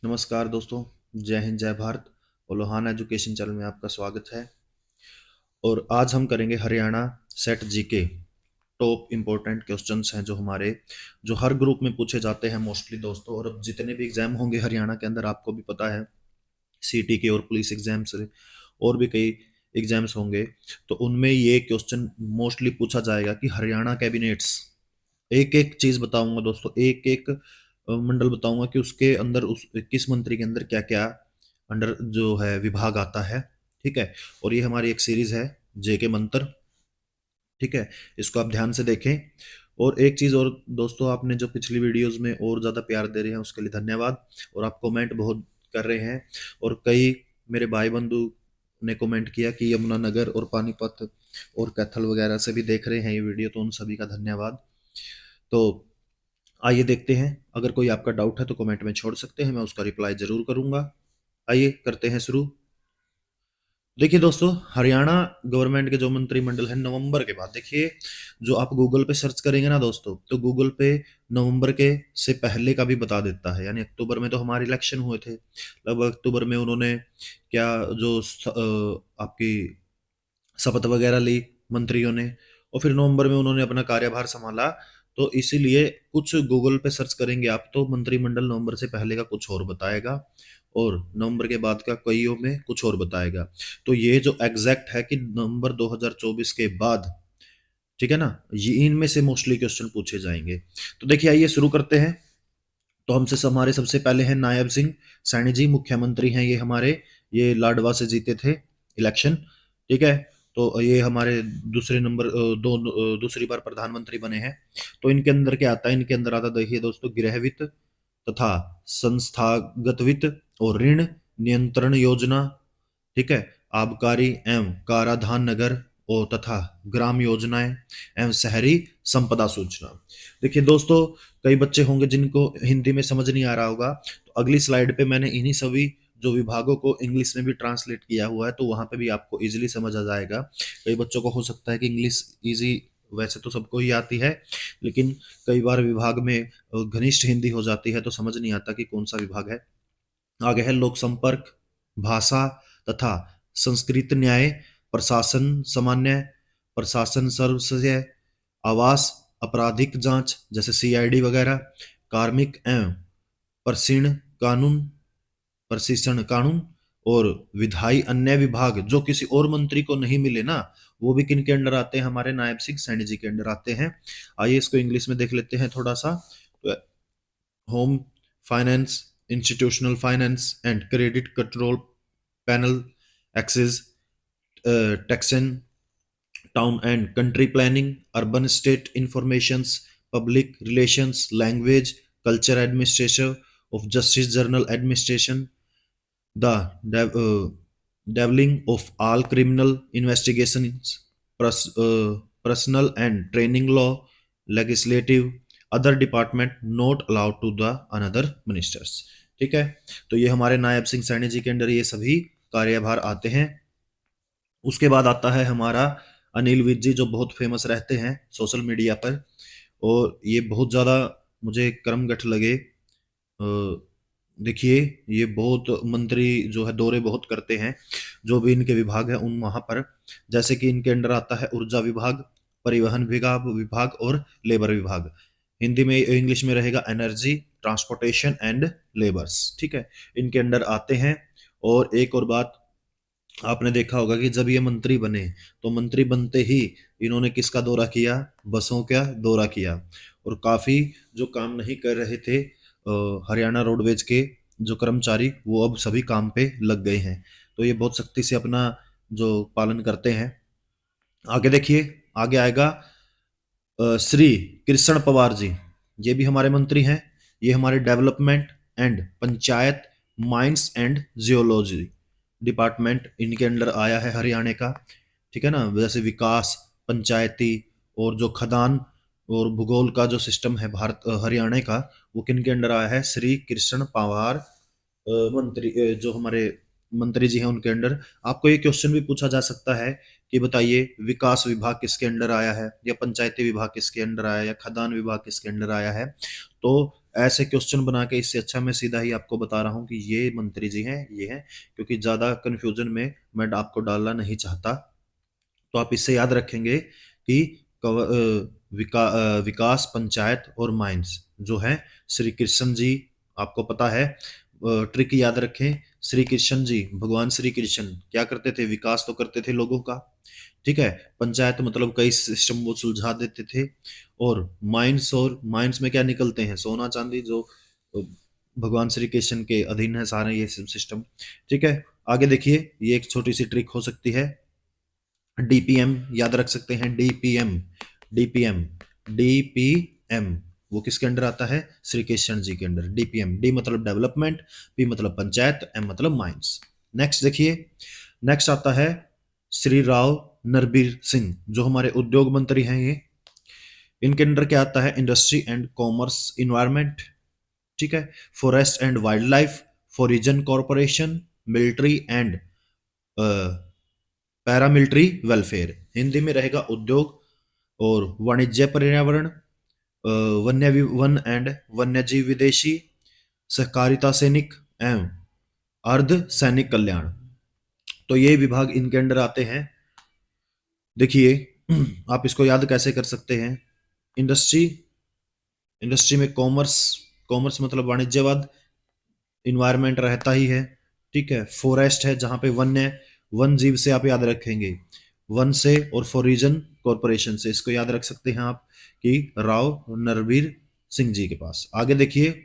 नमस्कार दोस्तों। जय हिंद जय भारत। और लोहाना एजुकेशन चैनल में आपका स्वागत है। और आज हम करेंगे Haryana set GK. Top important questions हैं जो हर ग्रुप में पूछे जाते हैं मोस्टली दोस्तों। और अब जितने भी एग्जाम होंगे हरियाणा के अंदर आपको भी पता है, सीटी के और पुलिस एग्जाम्स और भी कई एग्जाम्स होंगे, तो उनमें ये क्वेश्चन मोस्टली पूछा जाएगा कि हरियाणा कैबिनेट्स, एक एक चीज बताऊंगा दोस्तों, एक एक मंडल बताऊंगा कि उसके अंदर उस किस मंत्री के अंदर क्या क्या अंडर जो है विभाग आता है। ठीक है। और ये हमारी एक सीरीज है जेके मंत्र। ठीक है। इसको आप ध्यान से देखें। और एक चीज और दोस्तों, आपने जो पिछली वीडियोस में और ज्यादा प्यार दे रहे हैं उसके लिए धन्यवाद। और आप कमेंट बहुत कर रहे हैं। और कई मेरे भाई बंधु ने कमेंट किया कि यमुनानगर और पानीपत और कैथल वगैरह से भी देख रहे हैं ये वीडियो, तो उन सभी का धन्यवाद। तो आइए देखते हैं। अगर कोई आपका डाउट है तो कमेंट में छोड़ सकते हैं, मैं उसका रिप्लाई जरूर करूंगा। आइए करते हैं शुरू। देखिए दोस्तों, हरियाणा गवर्नमेंट के जो मंत्रिमंडल है नवंबर के बाद, देखिए जो आप गूगल पे सर्च करेंगे ना दोस्तों, तो गूगल पे नवंबर के से पहले का भी बता देता है। यानी अक्टूबर में तो हमारे इलेक्शन हुए थे, लगभग अक्टूबर में उन्होंने क्या आपकी शपथ वगैरह ली मंत्रियों ने, और फिर नवंबर में उन्होंने अपना कार्यभार संभाला। तो इसीलिए कुछ गूगल पे सर्च करेंगे आप तो मंत्रिमंडल नवंबर से पहले का कुछ और बताएगा, और नवंबर के बाद का कईयों में कुछ और बताएगा। तो ये जो एग्जैक्ट है कि नवंबर 2024 के बाद, ठीक है ना, ये इनमें से मोस्टली क्वेश्चन पूछे जाएंगे। तो देखिए आइए शुरू करते हैं। तो हमारे सबसे पहले हैं नायब सिंह सैनी जी, मुख्यमंत्री हैं ये हमारे। ये लाडवा से जीते थे इलेक्शन। ठीक है। तो ये हमारे दूसरे नंबर दूसरी बार प्रधानमंत्री बने हैं। तो इनके अंदर क्या आता है? इनके अंदर आता, देखिए दोस्तों, गृह वित्त तथा संस्थागत वित्त और ऋण नियंत्रण योजना। ठीक है। आबकारी एवं कराधान नगर और तथा ग्राम योजनाएं एवं शहरी संपदा सूचना। देखिए दोस्तों, कई बच्चे होंगे जिनको हिंदी में समझ नहीं आ रहा होगा, तो अगली स्लाइड पे मैंने इन्हीं सभी जो विभागों को इंग्लिश में भी ट्रांसलेट किया हुआ है, तो वहां पे भी आपको इजीली समझ आ जाएगा। कई बच्चों को हो सकता है कि इंग्लिश इजी, वैसे तो सबको ही आती है, लेकिन कई बार विभाग में घनिष्ठ हिंदी हो जाती है तो समझ नहीं आता कि कौन सा विभाग है। आगे है लोक संपर्क, भाषा तथा संस्कृत न्याय, प्रशासन सामान्य, प्रशासन सर्वस्व, आवास, आपराधिक जांच जैसे सीआईडी वगैरह, कार्मिक एवं प्रशिक्षण कानून, प्रशिक्षण कानून, और विधायी अन्य विभाग जो किसी और मंत्री को नहीं मिले ना, वो भी किन के अंडर आते हैं? हमारे नायब सिंह सैनी जी के अंडर आते हैं। आइए इसको इंग्लिश में देख लेते हैं थोड़ा सा। Home finance, institutional finance and credit control panel, excise, taxation, town and country planning, urban state informations, public relations, language, culture administration of justice general administration, the deviling of all criminal investigations, personal and training law, legislative, other department not allowed to the another ministers। ठीक है। तो ये हमारे नायब सिंह सैनी जी के under ये सभी कार्यभार आते हैं। उसके बाद आता है हमारा अनिल विज जी, जो बहुत फेमस रहते हैं सोशल मीडिया पर, और ये बहुत ज़्यादा मुझे कर्मगठ लगे। देखिए, ये बहुत मंत्री जो है दौरे बहुत करते हैं, जो भी इनके विभाग है उन वहां पर। जैसे कि इनके अंडर आता है ऊर्जा विभाग, परिवहन विभाग और लेबर विभाग। हिंदी में इंग्लिश में रहेगा एनर्जी, ट्रांसपोर्टेशन एंड लेबर्स। ठीक है। इनके अंडर आते हैं। और एक और बात, आपने देखा होगा कि जब ये मंत्री बने, तो मंत्री बनते ही इन्होंने किसका दौरा किया? बसों का दौरा किया। और काफी जो काम नहीं कर रहे थे हरियाणा रोडवेज के जो कर्मचारी, वो अब सभी काम पे लग गए हैं। तो ये बहुत सख्ती से अपना जो पालन करते हैं। आगे देखिए, आगे आएगा श्री कृष्ण पवार जी। ये भी हमारे मंत्री हैं। ये हमारे development and panchayat, mines and geology department इनके अंडर आया है हरियाणा का। ठीक है ना, जैसे विकास, पंचायती और जो खदान और भूगोल का जो सिस्टम है भारत हरियाणा का, वो किन के अंडर आया है? श्री कृष्ण पवार मंत्री, जो हमारे मंत्री जी हैं उनके अंडर। आपको ये क्वेश्चन भी पूछा जा सकता है कि बताइए विकास विभाग किसके अंडर आया है, या पंचायती विभाग किसके अंडर आया है, या खदान विभाग किसके अंडर आया है। तो ऐसे क्वेश्चन बना के, इससे अच्छा मैं सीधा ही आपको बता रहा हूँ कि ये मंत्री जी हैं, ये हैं, क्योंकि ज़्यादा कन्फ्यूजन में मैं आपको डालना नहीं चाहता। तो आप इससे याद रखेंगे कि विकास पंचायत और माइंस जो है श्री कृष्ण जी, आपको पता है, ट्रिक याद रखें। श्री कृष्ण जी, भगवान श्री कृष्ण क्या करते थे? विकास तो करते थे लोगों का, ठीक है। पंचायत मतलब कई सिस्टम वो सुलझा देते थे। और माइंस में क्या निकलते हैं? सोना चांदी, जो भगवान श्री कृष्ण के अधीन है सारे ये सिस्टम, ठीक है। आगे देखिए, ये एक छोटी सी ट्रिक हो सकती है। डीपीएम याद रख सकते हैं, डीपीएम, डीपीएम, डीपीएम, वो किसके अंडर आता है? श्री कृष्ण जी के अंडर। डीपीएम, डी मतलब डेवलपमेंट, पी मतलब पंचायत, एम मतलब माइंस। नेक्स्ट देखिए, नेक्स्ट आता है श्री राव नरबीर सिंह, जो हमारे उद्योग मंत्री हैं ये। इनके अंडर क्या आता है? इंडस्ट्री एंड कॉमर्स, इन्वायरमेंट, ठीक है, forest and wild life, foreign corporation, military and paramilitary welfare. Hindi में रहेगा उद्योग और वाणिज्य, पर्यावरण, वन एंड वन्यजीव, विदेशी, सहकारिता, सैनिक एवं अर्ध सैनिक कल्याण। तो ये विभाग इनके अंडर आते हैं। देखिए, आप इसको याद कैसे कर सकते हैं? इंडस्ट्री, इंडस्ट्री में कॉमर्स, कॉमर्स मतलब वाणिज्यवाद, इन्वायरमेंट रहता ही है, ठीक है। फॉरेस्ट है जहां पे वन्य, वन जीव से आप याद रखेंगे, वन से, और फॉरिजन कॉरपोरेशन से, इसको याद रख सकते हैं आप कि राव नरवीर सिंह जी के पास। आगे देखिए,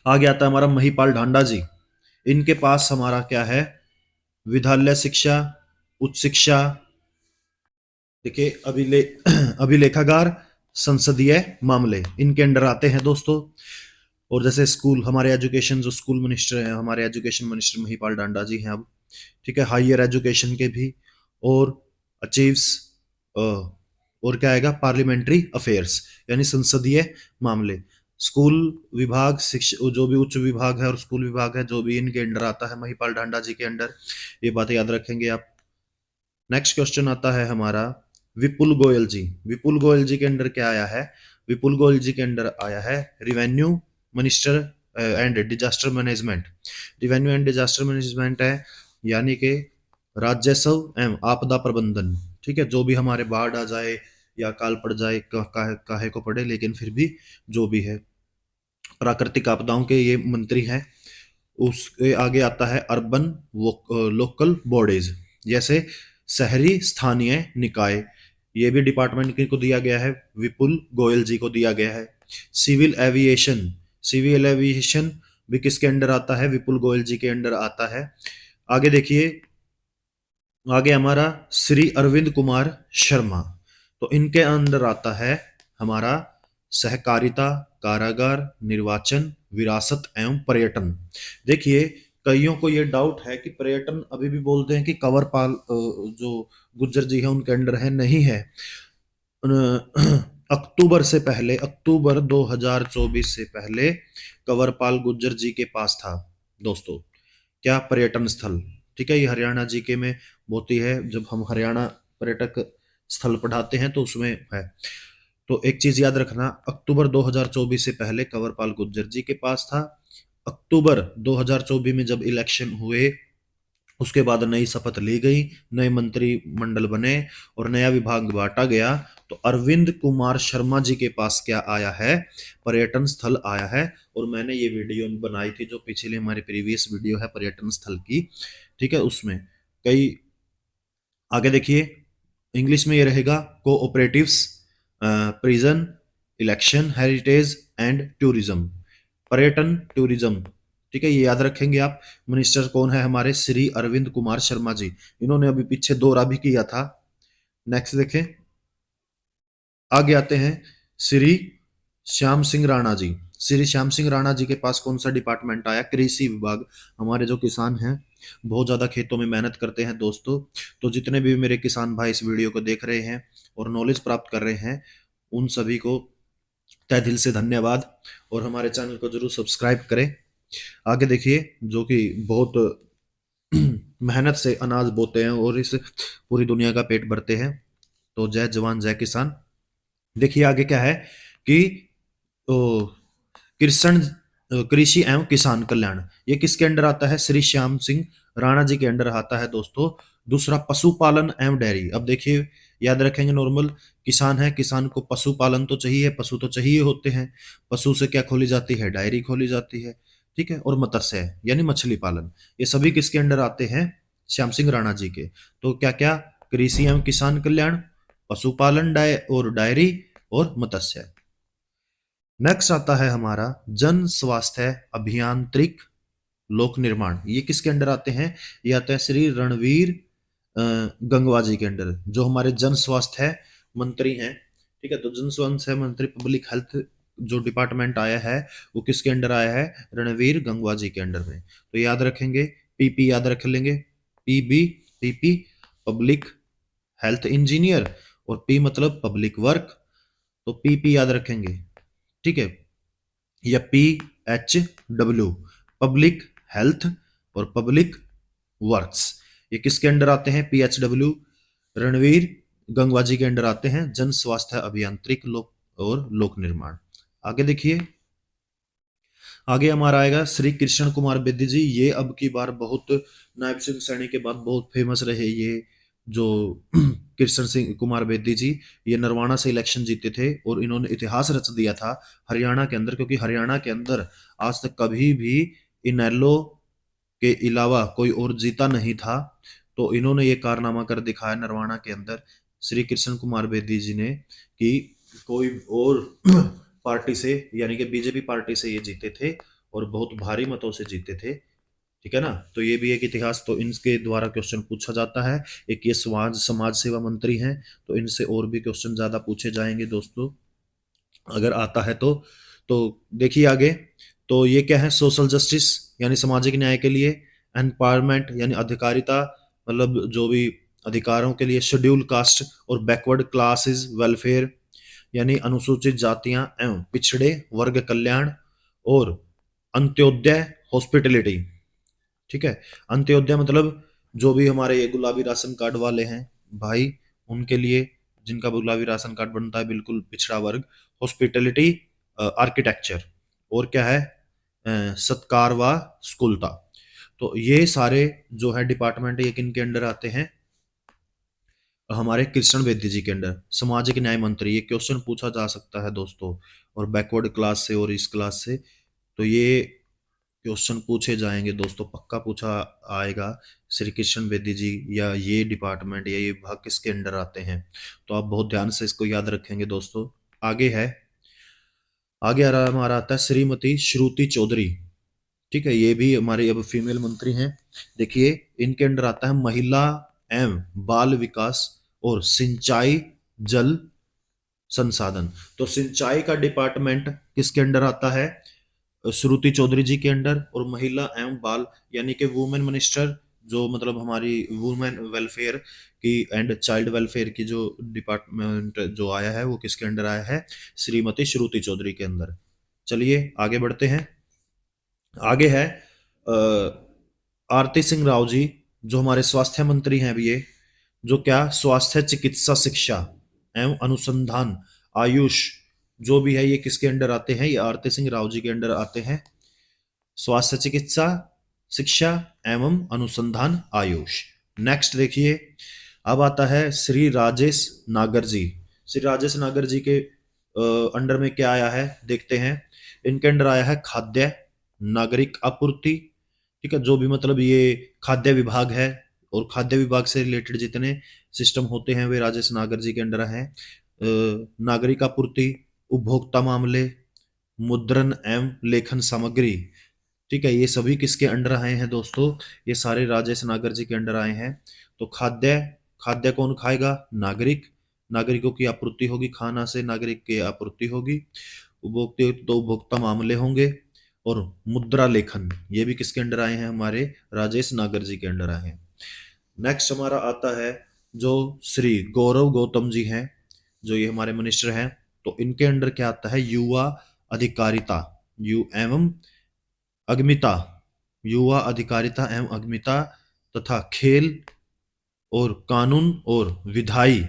आगे आता है हमारा महिपाल ढांडा जी। इनके पास हमारा क्या है? विद्यालय शिक्षा, उच्च शिक्षा, देखिए अभिलेखागार, संसदीय मामले इनके अंडर आते हैं दोस्तों। और जैसे स्कूल, हमारे एजुकेशन जो स्कूल मिनिस्टर हैं, हमारे एजुकेशन मिनिस्टर महिपाल डांडा जी हैं अब, ठीक है। हायर एजुकेशन के भी, और अचीव्स, और क्या आएगा? पार्लियामेंट्री अफेयर्स, यानी संसदीय मामले। स्कूल विभाग, शिक्षा, जो भी उच्च विभाग है और स्कूल विभाग है, जो भी इनके अंडर आता है महिपाल डांडा जी के अंडर, ये बातें याद रखेंगे आप। नेक्स्ट क्वेश्चन आता है हमारा विपुल गोयल जी। विपुल गोयल जी के अंडर क्या आया है? विपुल गोयल जी के अंडर आया है revenue minister and disaster management. Revenue and disaster management है, यानी कि राजस्व एवं आपदा प्रबंधन, ठीक है। जो भी हमारे बाढ़ आ जाए या काल पड़ जाए, काहे को पड़े, लेकिन फिर भी जो भी है, प्राकृतिक आपदाओं के ये मंत्री हैं। उसके आगे आता है अर्बन लोकल बॉडीज, जैसे शहरी स्थानीय निकाय, ये भी डिपार्टमेंट को दिया गया है, विपुल गोयल जी को दिया गया है। सिविल एविएशन, सिविल एविएशन भी किसके अंडर आता है? विपुल गोयल जी के अंडर आता है। आगे देखिए, आगे हमारा श्री अरविंद कुमार शर्मा, तो इनके अंदर आता है हमारा सहकारिता, कारागार, निर्वाचन, विरासत एवं पर्यटन। देखिए, कईयों को ये डाउट है कि पर्यटन अभी भी बोलते हैं कि कंवरपाल जो गुज्जर जी है उनके अंडर है, नहीं है। अक्टूबर से पहले, अक्टूबर 2024 से पहले कंवरपाल गुज्जर जी के पास था दोस्तों, क्या? पर्यटन स्थल, ठीक है। ये हरियाणा जीके में होती है, जब हम हरियाणा पर्यटक स्थल पढ़ाते हैं तो उसमें है। तो एक चीज याद रखना, अक्टूबर 2024 से पहले कंवरपाल गुर्जर जी के पास था। अक्टूबर 2024 में जब इलेक्शन हुए, उसके बाद नई शपथ ली गई, नए मंत्रिमंडल बने और नया विभाग बांटा गया, तो अरविंद कुमार शर्मा जी के पास क्या आया है? पर्यटन स्थल आया है। और मैंने ये वीडियो बनाई थी, जो पिछले हमारी प्रीवियस वीडियो है पर्यटन स्थल की, ठीक है, उसमें कई। आगे देखिए, इंग्लिश में ये रहेगा cooperatives, prison, election, heritage and tourism, पर्यटन, टूरिज्म, ठीक है, ये याद रखेंगे आप। मिनिस्टर कौन है हमारे? श्री अरविंद कुमार शर्मा जी। इन्होंने अभी पीछे दौरा भी किया था। नेक्स्ट देखें, आगे आते हैं श्री श्याम सिंह राणा जी। श्री श्याम सिंह राणा जी के पास कौन सा डिपार्टमेंट आया? कृषि विभाग। हमारे जो किसान हैं बहुत ज्यादा खेतों में मेहनत करते हैं दोस्तों, तो जितने भी मेरे किसान भाई इस वीडियो को देख रहे हैं और नॉलेज प्राप्त कर रहे हैं, उन सभी को तहे दिल से धन्यवाद। और हमारे चैनल को जरूर सब्सक्राइब करें। आगे देखिए, जो कि बहुत मेहनत से अनाज बोते हैं और इस पूरी दुनिया का पेट भरते हैं, तो जय जवान जय किसान। देखिए आगे क्या है कि ओ, कृषि कृषि एवं किसान कल्याण, ये किसके अंडर आता है? श्री श्याम सिंह राणा जी के अंडर आता है दोस्तों। दूसरा पशुपालन एवं डेयरी। अब देखिए, याद रखेंगे नॉर्मल, किसान है, किसान को पशुपालन तो चाहिए, पशु तो चाहिए होते हैं। पशु से क्या खोली जाती है? डायरी खोली जाती है। ठीक है, और मत्स्य यानी मछली पालन, ये सभी किसके अंडर आते हैं? श्याम सिंह राणा जी के। तो क्या क्या? कृषि एवं किसान कल्याण, पशुपालन, और डायरी, और मत्स्य। नेक्स्ट आता है हमारा जन स्वास्थ्य अभियांत्रिक लोक निर्माण, ये किसके अंडर आते हैं? ये आते हैं श्री रणवीर गंगवा जी के अंडर, जो हमारे जन स्वास्थ्य मंत्री हैं। ठीक है, तो जन स्वास्थ्य मंत्री, पब्लिक हेल्थ जो डिपार्टमेंट आया है, वो किसके अंडर आया है? रणवीर गंगवा जी के अंडर में। तो याद रखेंगे, पीपी याद रख लेंगे, PB, PP public health engineer, और पी मतलब पब्लिक वर्क, तो पीपी याद रखेंगे। ठीक है, या PHW पब्लिक हेल्थ और पब्लिक वर्क्स, ये किसके अंडर आते हैं? PHW रणवीर गंगवा जी के अंडर आते हैं, जन स्वास्थ्य अभियांत्रिक लोक और लोक निर्माण। आगे देखिए, आगे हमारा आएगा श्री कृष्ण कुमार बेदी जी। ये अब की बार बहुत, नायब सिंह सैनी के बाद बहुत फेमस रहे ये, जो कृष्ण सिंह कुमार बेदी जी, ये नरवाना से इलेक्शन जीते थे और इन्होंने इतिहास रच दिया था हरियाणा के अंदर, क्योंकि हरियाणा के अंदर आज तक कभी भी इनेलो के अलावा कोई और जीता नहीं था। तो इन्होंने ये कारनामा कर दिखाया नरवाना के अंदर, श्री कृष्ण कुमार बेदी जी ने, कि कोई और पार्टी से, यानी कि बीजेपी पार्टी से ये जीते थे और बहुत भारी मतों से जीते थे। ठीक है ना, तो ये भी एक इतिहास, तो इनके द्वारा क्वेश्चन पूछा जाता है। एक ये समाज समाज सेवा मंत्री हैं, तो इनसे और भी क्वेश्चन ज्यादा पूछे जाएंगे दोस्तों, अगर आता है तो देखिए आगे, तो ये क्या है? सोशल जस्टिस यानी सामाजिक न्याय के लिए, एम्पावरमेंट यानी अधिकारिता, मतलब जो भी अधिकारों के लिए, शेड्यूल कास्ट और बैकवर्ड क्लासेस वेलफेयर यानी अनुसूचित जातियां एवं पिछड़े वर्ग कल्याण, और अंत्योदय हॉस्पिटलिटी। ठीक है, अंत्योदय मतलब जो भी हमारे ये गुलाबी राशन कार्ड वाले हैं भाई, उनके लिए, जिनका गुलाबी राशन कार्ड बनता है, बिल्कुल पिछड़ा वर्ग, हॉस्पिटलिटी, आर्किटेक्चर, और क्या है? सत्कार व स्कूलता। तो ये सारे जो है डिपार्टमेंट, ये किन के अंडर आते हैं? हमारे कृष्ण बेदी जी के अंडर। सामाजिक न्याय मंत्री, ये क्वेश्चन पूछा जा सकता है दोस्तों, और बैकवर्ड क्लास से और इस क्लास से, तो ये क्वेश्चन पूछे जाएंगे दोस्तों, पक्का पूछा आएगा। श्री कृष्ण बेदी जी या ये डिपार्टमेंट या ये विभाग किसके अंडर आते हैं? तो आप बहुत ध्यान से इसको याद रखेंगे दोस्तों। आगे है, आगे आ रहा हमारा आता है श्रीमती श्रुति चौधरी। ठीक है, ये भी हमारी अब फीमेल मंत्री हैं। देखिए, इनके अंडर आता है महिला एवं बाल विकास और सिंचाई जल संसाधन। तो सिंचाई का डिपार्टमेंट किसके अंडर आता है? श्रुति चौधरी जी के अंडर, और महिला एवं बाल यानी कि वुमेन मिनिस्टर, जो मतलब हमारी वुमेन वेलफेयर की एंड चाइल्ड वेलफेयर की जो डिपार्टमेंट जो आया है, वो किसके अंडर आया है? श्रीमती श्रुति चौधरी के अंदर। चलिए आगे बढ़ते हैं। आगे है आरती सिंह राव जी, जो हमारे स्वास्थ्य मंत्री हैं अभी ये, जो क्या स्वास्थ्य चिकित्सा शिक्षा एवं अनुसंधान आयुष, जो भी है, ये किसके अंडर आते हैं? ये आरती सिंह राव जी के अंडर आते हैं। स्वास्थ्य चिकित्सा शिक्षा एवं अनुसंधान आयुष। नेक्स्ट देखिए, अब आता है श्री राजेश नागर जी। श्री राजेश नागर जी के अंडर में क्या आया है देखते हैं। इनके अंडर आया है खाद्य नागरिक आपूर्ति। ठीक है, जो भी मतलब ये खाद्य विभाग है, और खाद्य विभाग से रिलेटेड जितने सिस्टम होते हैं वे राजेश नागर जी के अंडर हैं। नागरिक आपूर्ति, उपभोक्ता मामले, मुद्रण एवं लेखन सामग्री। ठीक है, ये सभी किसके अंडर आए हैं दोस्तों? ये सारे राजेश नागर जी के अंडर आए हैं। तो खाद्य, खाद्य कौन खाएगा? नागरिक, नागरिकों की आपूर्ति होगी, खाना से नागरिक की आपूर्ति होगी। उपभोक्ता, तो उपभोक्ता मामले होंगे। और मुद्रा लेखन, ये भी किसके अंडर आए हैं? हमारे राजेश नागर जी के अंडर आए हैं। नेक्स्ट हमारा आता है जो श्री गौरव गौतम जी हैं, जो ये हमारे मिनिस्टर हैं। तो इनके अंडर क्या आता है? युवा अधिकारिता, यू एवं अगमिता, युवा अधिकारिता एवं अगमिता, तथा खेल और कानून और विधायी,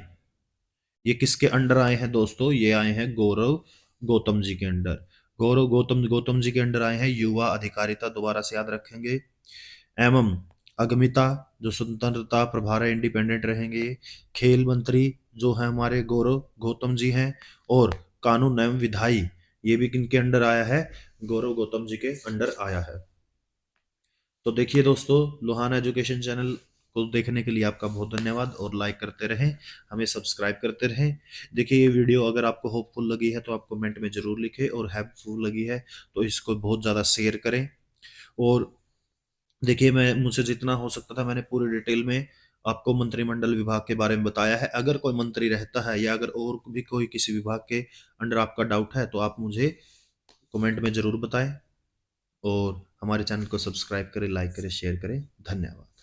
ये किसके अंडर आए हैं दोस्तों? ये आए हैं गौरव गौतम जी के अंडर। गौरव गौतम गौतम जी के अंडर आए हैं युवा अधिकारिता, दोबारा से याद रखेंगे। एवं अगमिता जो स्वतंत्रता प्रभार है, इंडिपेंडेंट रहेंगे। खेल मंत्री जो है हमारे गौरव गौतम जी हैं। और कानून एवं विधायी, ये भी किनके अंडर आया है, गौरव गौतम जी के अंडर आया है। तो देखिए दोस्तों, लोहाना एजुकेशन चैनल को देखने के लिए आपका बहुत धन्यवाद, और लाइक करते रहें, हमें सब्सक्राइब करते रहें। देखिए ये वीडियो अगर आपको होपफुल लगी है तो आप कमेंट में जरूर लिखें, और हेल्पफुल लगी है तो इसको बहुत ज़्यादा शेयर करें। और देखिए, मैं मुझसे जितना हो सकता था मैंने पूरी डिटेल में आपको मंत्रिमंडल विभाग के बारे में बताया है। अगर कोई मंत्री रहता है या अगर और भी कोई किसी विभाग के अंडर आपका डाउट है तो आप मुझे कमेंट में ज़रूर बताएं, और हमारे चैनल को सब्सक्राइब करें, लाइक करें, शेयर करें। धन्यवाद।